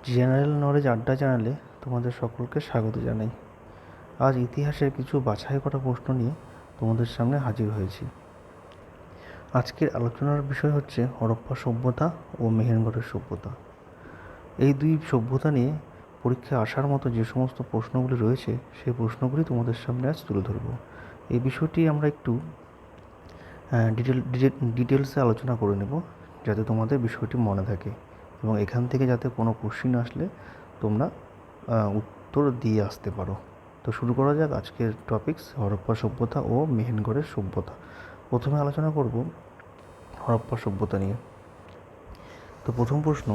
General knowledge আড্ডা চ্যানেলে তোমাদের সকলকে স্বাগত জানাই। আজ ইতিহাসের কিছু বাছাই করা প্রশ্ন নিয়ে তোমাদের সামনে হাজির হয়েছি। আজকের আলোচনার বিষয় হচ্ছে হরপ্পা সভ্যতা ও মেহেরগড়ের সভ্যতা। এই দুই সভ্যতা নিয়ে পরীক্ষায় আসার মতো যে সমস্ত প্রশ্নগুলি রয়েছে সেই প্রশ্নগুলি তোমাদের সামনে আজ তুলে ধরব। এই বিষয়টি আমরা একটু ডিটেলসে আলোচনা করে নেব, যাতে তোমাদের বিষয়টি মনে থাকে এবং এখান থেকে যাতে কোনো কোশ্চিন আসলে তোমরা উত্তর দিয়ে আসতে পারো। তো শুরু করা যাক আজকের টপিকস, হরপ্পা সভ্যতা ও মেহেরগড়ের সভ্যতা। প্রথমে আলোচনা করব হরপ্পা সভ্যতা নিয়ে। তো প্রথম প্রশ্ন,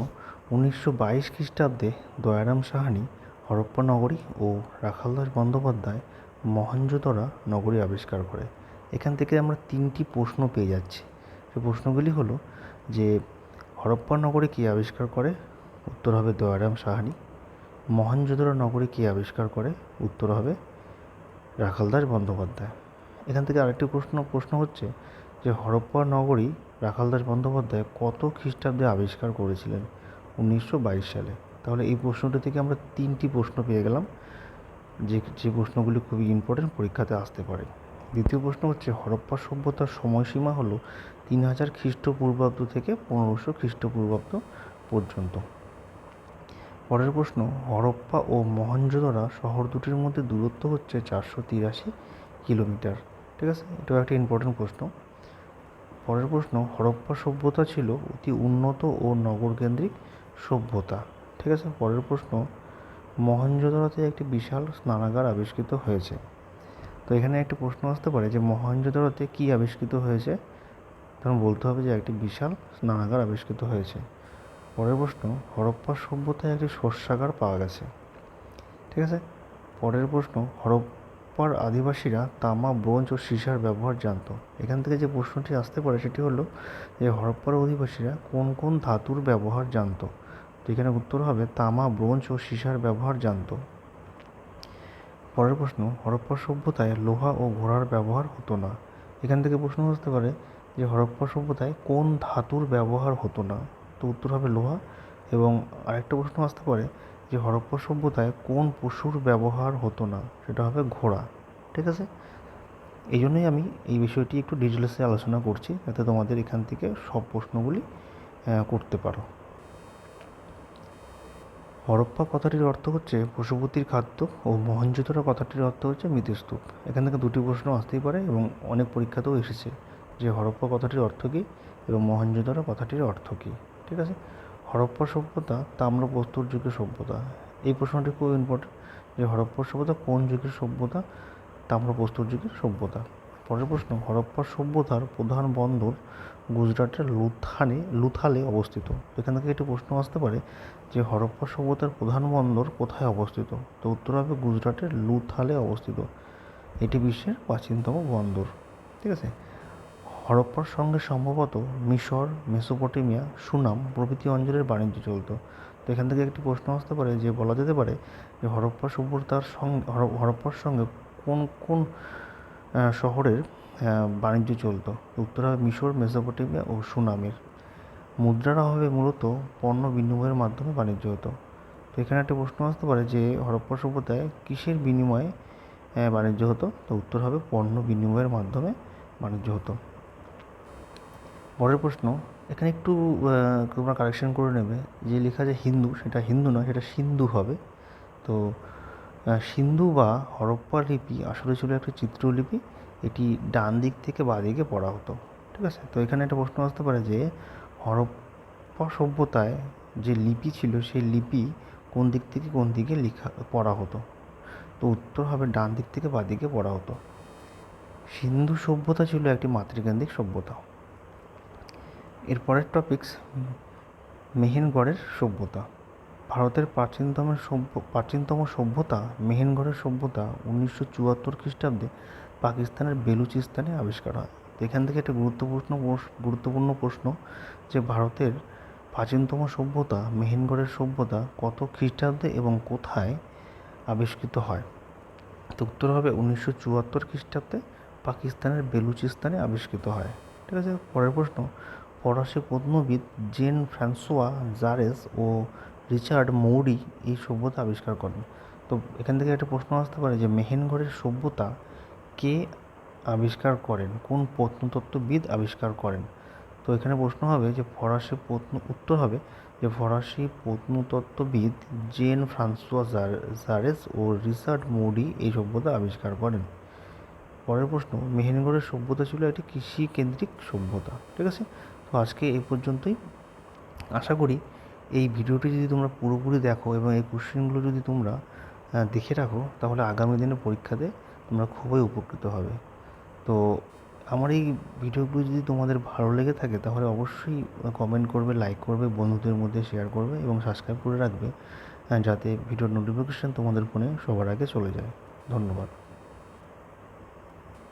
1922 খ্রিস্টাব্দে দয়ারাম সাহানি হরপ্পা নগরী ও রাখালদাস বন্দ্যোপাধ্যায় মহেঞ্জোদড়ো নগরী আবিষ্কার করে। এখান থেকে আমরা তিনটি প্রশ্ন পেয়ে যাচ্ছি। সেই প্রশ্নগুলি হলো যে হরপ্পা নগরী কে আবিষ্কার করে? উত্তর হবে দয়ারাম সাহানি। মহেঞ্জোদড়ো নগরী কে আবিষ্কার করে? উত্তর হবে রাখালদাস বন্দ্যোপাধ্যায়। এখান থেকে আরেকটি প্রশ্ন হচ্ছে যে হরপ্পা নগরী রাখালদাস বন্দ্যোপাধ্যায় কত খ্রিস্টাব্দে আবিষ্কার করেছিলেন? 1922 সালে। তাহলে এই প্রশ্নটি থেকে আমরা তিনটি প্রশ্ন পেয়ে গেলাম, যে প্রশ্নগুলি খুবই ইম্পর্টেন্ট, পরীক্ষাতে আসতে পারে। দ্বিতীয় প্রশ্ন হচ্ছে হরপ্পা সভ্যতার সময়সীমা হলো 3000 খ্রিস্টপূর্বাব্দ থেকে 1500 খ্রিস্টপূর্বাব্দ পর্যন্ত। পরের প্রশ্ন, হরপ্পা ও মহেঞ্জোদড়ো শহর দুটির মধ্যে দূরত্ব হচ্ছে 483 কিলোমিটার। ঠিক আছে, এটাও একটা ইম্পর্টেন্ট প্রশ্ন। পরের প্রশ্ন, হরপ্পা সভ্যতা ছিল অতি উন্নত ও নগরকেন্দ্রিক সভ্যতা। ঠিক আছে। পরের প্রশ্ন, মহেঞ্জোদড়োতে একটি বিশাল স্নানাগার আবিষ্কৃত হয়েছে। তো এখানে একটি প্রশ্ন আসতে পারে যে মহেঞ্জোদড়োতে কী আবিষ্কৃত হয়েছে? তখন বলতে হবে যে একটি বিশাল স্নানাগার আবিষ্কৃত হয়েছে। পরের প্রশ্ন, হরপ্পা সভ্যতায় একটি শস্যাগার পাওয়া গেছে। ঠিক আছে। পরের প্রশ্ন, হরপ্পার আদিবাসীরা তামা, ব্রোঞ্জ ও সীসার ব্যবহার জানত। এখান থেকে যে প্রশ্নটি আসতে পারে সেটি হলো যে হরপ্পার অধিবাসীরা কোন কোন ধাতুর ব্যবহার জানত? তো এখানে উত্তর হবে তামা, ব্রোঞ্জ ও সীসার ব্যবহার জানত। পরের প্রশ্ন, হরপ্পা সভ্যতায় লোহা ও ঘোড়ার ব্যবহার হতো না। এখান থেকে প্রশ্ন আসতে পারে যে হরপ্পা সভ্যতায় কোন ধাতুর ব্যবহার হতো না? তো উত্তর হবে লোহা। এবং আরেকটা প্রশ্ন আসতে পারে যে হরপ্পা সভ্যতায় কোন পশুর ব্যবহার হতো না? সেটা হবে ঘোড়া। ঠিক আছে। এই জন্যই আমি এই বিষয়টি একটু ডিটেলসে আলোচনা করছি, যাতে তোমাদের এখান থেকে সব প্রশ্নগুলি করতে পারো। হরপ্পা কথাটির অর্থ হচ্ছে পশুপতির খাদ্য ও মহেঞ্জোদড়ো কথাটির অর্থ হচ্ছে মৃৎস্তূপ। এখান থেকে দুটি প্রশ্ন আসতেই পারে এবং অনেক পরীক্ষাতেও এসেছে যে হরপ্পা কথাটির অর্থ কী এবং মহেঞ্জোদড়ো কথাটির অর্থ কী। ঠিক আছে। হরপ্পা সভ্যতা তাম্রপ্রস্তর যুগের সভ্যতা। এই প্রশ্নটি খুব ইম্পর্টেন্ট যে হরপ্পা সভ্যতা কোন যুগের সভ্যতা? তাম্রপ্রস্তর যুগের সভ্যতা। পরের প্রশ্ন, হরপ্পা সভ্যতার প্রধান বন্দর গুজরাটের লুথালে অবস্থিত। এখান থেকে একটি প্রশ্ন আসতে পারে যে হরপ্পা সভ্যতার প্রধান বন্দর কোথায় অবস্থিত? তো উত্তর হবে গুজরাটের লুথালে অবস্থিত। এটি বিশ্বের প্রাচীনতম বন্দর। ঠিক আছে। হরপ্পার সঙ্গে সম্ভবত মিশর, মেসোপটেমিয়া, সুনাম প্রভৃতি অঞ্চলের বাণিজ্য চলত। তো এখান থেকে একটি প্রশ্ন আসতে পারে যে বলা যেতে পারে যে হরপ্পার সঙ্গে কোন কোন শহরের বাণিজ্য চলত? উত্তর হবে মিশর, মেসোপটেমিয়া ও সুনামের। মুদ্রার অভাবে মূলত পণ্য বিনিময়ের মাধ্যমে বাণিজ্য হতো। তো এখানে একটা প্রশ্ন আসতে পারে যে হরপ্পা সভ্যতায় কিসের বিনিময়ে বাণিজ্য হতো? তো উত্তর হবে পণ্য বিনিময়ের মাধ্যমে বাণিজ্য হতো। পরের প্রশ্ন, এখানে একটু তোমরা কারেকশন করে নেবে, যে লেখা যে হিন্দু, সেটা হিন্দু নয়, সেটা সিন্ধু হবে। তো সিন্ধু বা হরপ্পা লিপি আসলে ছিল একটা চিত্রলিপি। এটি ডান দিক থেকে বাঁ দিকে পড়া হতো। ঠিক আছে। তো এখানে একটা প্রশ্ন আসতে পারে যে হরপ্পা সভ্যতায় যে লিপি ছিল সেই লিপি কোন দিক থেকে কোন দিকে পড়া হতো? তো উত্তর হবে ডান দিক থেকে বাঁ দিকে পড়া হতো। সিন্ধু সভ্যতা ছিল একটি মাতৃকেন্দ্রিক সভ্যতা। এরপরের টপিকস, মেহেরগড়ের সভ্যতা। ভারতের প্রাচীনতম সভ্যতা মেহেরগড়ের সভ্যতা 1974 খ্রিস্টাব্দে পাকিস্তানের বেলুচিস্তানে আবিষ্কার হয়। তো এখান থেকে একটা গুরুত্বপূর্ণ প্রশ্ন যে ভারতের প্রাচীনতম সভ্যতা মেহেরগড়ের সভ্যতা কত খ্রিস্টাব্দে এবং কোথায় আবিষ্কৃত হয়? তো উত্তর হবে 1974 খ্রিস্টাব্দে পাকিস্তানের বেলুচিস্তানে আবিষ্কৃত হয়। ঠিক আছে। পরের প্রশ্ন, ফরাসি প্রত্নবিদ জেন ফ্রান্সোয়া জারেস ও রিচার্ড মৌরি এই সভ্যতা আবিষ্কার করেন। তো এখান থেকে একটা প্রশ্ন আসতে পারে যে মেহেরগড়ের সভ্যতা কে আবিষ্কার করেন, কোন প্রত্নতত্ত্ববিদ আবিষ্কার করেন? তো এখানে প্রশ্ন হবে যে উত্তর হবে যে ফরাসি প্রত্নতত্ত্ববিদ জেন ফ্রান্সোয়া জারেস ও রিচার্ড মৌরি এই সভ্যতা আবিষ্কার করেন। পরের প্রশ্ন, মেহেরগড়ের সভ্যতা ছিল একটি কৃষিকেন্দ্রিক সভ্যতা। ঠিক আছে, তো আজকে এই পর্যন্তই। আশা করি এই ভিডিওটি যদি তোমরা পুরোপুরি দেখো এবং এই কোশ্চেনগুলো যদি তোমরা দেখে রাখো, তাহলে আগামী দিনে পরীক্ষাতে তোমরা খুবই উপকৃত হবে। তো আমার এই ভিডিওগুলো যদি তোমাদের ভালো লেগে থাকে তাহলে অবশ্যই কমেন্ট করবে, লাইক করবে, বন্ধুদের মধ্যে শেয়ার করবে এবং সাবস্ক্রাইব করে রাখবে, যাতে ভিডিওর নোটিফিকেশান তোমাদের ফোনে সবার আগে চলে যায়। ধন্যবাদ।